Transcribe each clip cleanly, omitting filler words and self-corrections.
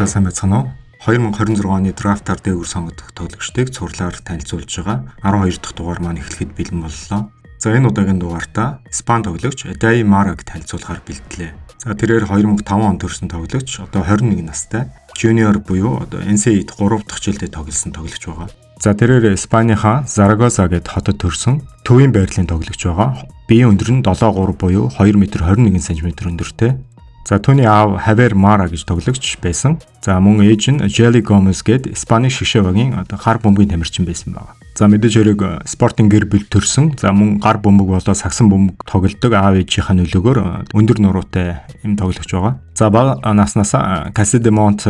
За сайн байцгаана уу? 2026 оны драфтаар дээгүүр сонгогдох тоглогчдыг цуурлаар танилцуулж байгаа 12 дахь дугаар маань эхлэхэд бэлэн боллоо. За энэ удаагийн дугаартаа Испани тоглогч Эдай Мараг танилцуулахаар бэлдлээ. За тэрээр 2005 он төрсэн тоглогч одоо 21 настай. Junior буюу одоо NCAA-д 3 дахь жилдээ тоглосон тоглогч байгаа. За тэрээр Испанийнхаа Зарагоса гэд хотод төрсэн төвийн байрлалын тоглогч байгаа. Биеийн өндөр нь 7.3 буюу 2 м 21 см өндөртэй. За түүний аав Хавер Мара гэж тоглогч байсан. За мөн ээж нь Jelly Gomez гээд Испани шгшээвагийн одоо гар бөмбөгийн тамирчин байсан байна. За мэдээж хэрэг спортын гэр бүл төрсэн. За мөн гар бөмбөг болоо сагсан бөмбөг тоглодог аав ээжийнхээ нөлөөгөөр өндөр нуруутай юм тоглогч байгаа. За бага наснасаа Casademont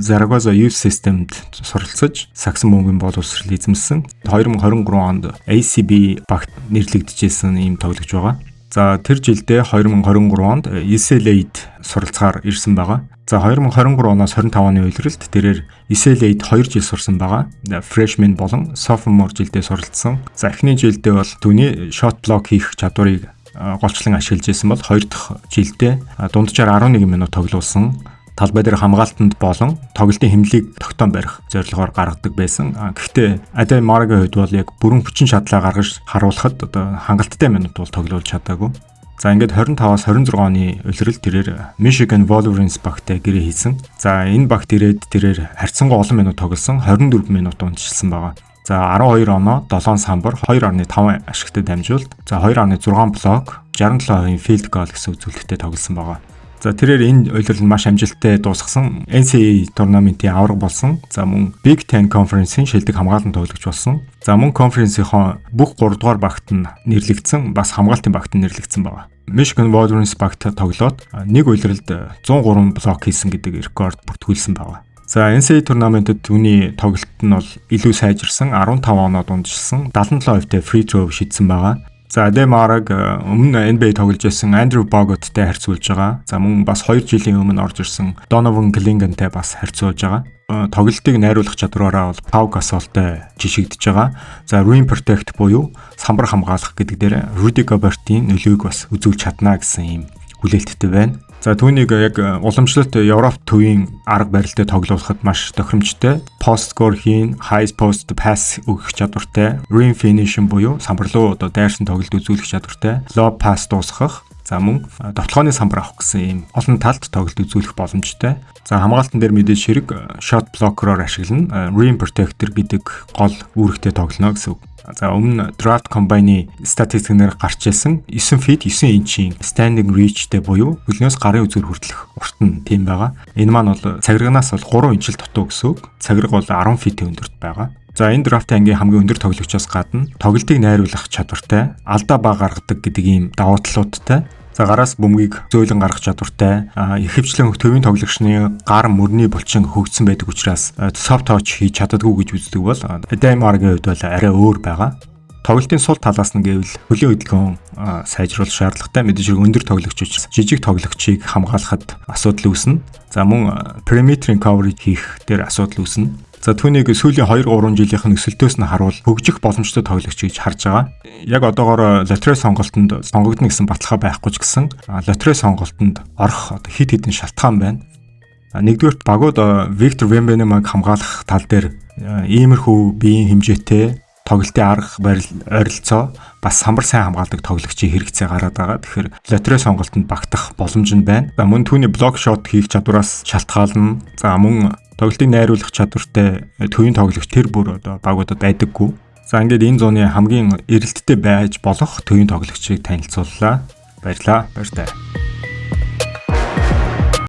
Zaragoza Youth System-д суралцаж сагсан бөмбөгийн боловсрол эзэмсэн. 2023 онд ACB багт нэрлэгдэжсэн ийм тоглогч байгаа. За тэр жилдээ 2023 онд UCLA-д суралцахаар ирсэн байгаа. За 2023 оноос 25 оны үеэрэлд тэрээр UCLA-д 2 жил сурсан байгаа. Freshman болон sophomore жилдээ суралцсан. За эхний жилдээ бол түүний shot block хийх чадварыг голчлон ашиглаж байсан бол 2 дахь жилдээ дунджаар 11 минут тоглуулсан. Талбай дээр хамгаалтанд болон тоглолтын хэмнэлийг тогтоон барих зорилгоор гаргадаг байсан. Гэхдээ Эдай Марагийн хувьд бол яг бүрэн хүчин чадлаа гаргаж харуулхад одоо хангалттай минут бол тоглуулж чадаагүй. За ингээд 25-аас 26 оны улирал тэрээр Michigan Wolverines багтай гэрээ хийсэн. За энэ багт ирээд тэрээр харьцангуй олон минут тоглосон, 24 минут уншилсан байгаа. За 12 оноо 7 самбар 2.5 ашигтай дамжуулт. За 2.6 блок 67% field goal гэсэн үзүүлэлттэй тоглосон байгаа. За тэрээр энэ улирал нь маш амжилттай дуусгасан. NCAA турнаментын авраг болсон. За мөн Big Ten Conference-ийн шилдэг хамгаалалтын тоглогч болсон. За мөн конференсийнхоо бүх 3 дугаар багт нь нэрлэгдсэн, бас хамгаалтын багт нь нэрлэгдсэн байна. Michigan Wolverines багт тоглоод нэг улиралд 103 блок хийсэн гэдэг рекорд бүртгүүлсэн байна. За NCAA турнаментод түүний тоглолт нь бол илүү сайжирсан, 15 оноо дунджилсан, 77% free throw шийдсэн байгаа. За Эдай Мараг өмнө NBA тоглож байсан Andrew Bogutтай харьцуулж байгаа. За мөн бас 2 жилийн өмнө орж ирсэн Donovan Clinganтай бас харьцуулж байгаа. Тоглолтыг найруулах чадвараараа бол Pau Gasolтай жишигдэж байгаа. За rim protect буюу самбар хамгаалах гэдэг дээр Rudy Gobert-ийн нөлөөг бас үзүүлж чадна гэсэн ийм хүлээлттэй байна. За түүнийг яг уламжлалт Европ төвийн арга барилтай тоглуулахад маш тохиромжтой. Post score хийн, high post pass өгөх чадвартай, rim finishing буюу самбар руу одоо дайрсан тоглолт үзүүлэх чадвартай, lob pass дуусгах, за мөн тоглооны самбар авах гэсэн ийм олон талд тоглолт үзүүлэх боломжтой. За хамгаалтан дээр мэдээж хэрэг shot blocker-оор ашиглана, rim protector гэдэг гол үүрэгтэй тоглоно гэсэн үг. За өмнө draft combine-ийн статистикээр гарч ирсэн 9 feet 9 инчийн standing reach-тэй буюу хөлнөөс гарын үзүүр хүртэлх урт нь тийм байгаа. Энэ маань бол цагирганаас бол 3 инчил дутуу гэсэн үг. Цагирга бол 10 feet-ийн өндөрт байгаа. За энэ драфтын ангийн хамгийн өндөр тоглогчоос гадна тоглолтыг найруулах чадвартай, алдаа бага гаргадаг гэдэг ийм давуу талуудтай. За гараас бөмбөгийг зөөлөн гаргах чадвартай, ихэвчлэн төвийн тоглогчны гар мөрний булчин хөгжсөн байдаг учраас soft touch хийж чаддаггүй гэж үздэг бол Эдай Марагийн хувьд бол арай өөр байгаа. Тоглолтын сул талаас нь гэвэл хөлийн хөдөлгөөн сайжруулах шаардлагатай. Мэдээж өндөр тоглогч учраас жижиг тоглогчийг хамгаалахад асуудал үүснэ. За мөн perimeter coverage хийх дээр асуудал үүснэ. За түүнийг сүүлийн 2-3 жилийнх нь өсөлтөөс нь харуул хөгжих боломжтой тоглогч гэж харж байгаа. Яг одоогоор лотерей сонголтод сонгогдно гэсэн баталгаа байхгүй ч гэсэн лотерей сонголтод орох хид хідэн шалтгаан байна. Нэгдүгээрт багууд Victor Wembanyamag хамгаалах тал дээр иймэрхүү биеийн хэмжээтэй тоглолтын арга барил ойролцоо бас самбар сайн хамгаалдаг тоглогчийн хэрэгцээ гараад байгаа. Тэгэхээр лотерей сонголтод багтах боломж нь байна. За мөн түүний блок шот хийх чадвараас шалтгаална. За мөн тоглолтыг найруулах чадвартай төвийн тоглогч тэр бүр одоо багуудад байдаггүй. За ингээд энэ зууны хамгийн эрэлттэй байж болох төвийн тоглогчийг танилцууллаа. Баярлалаа.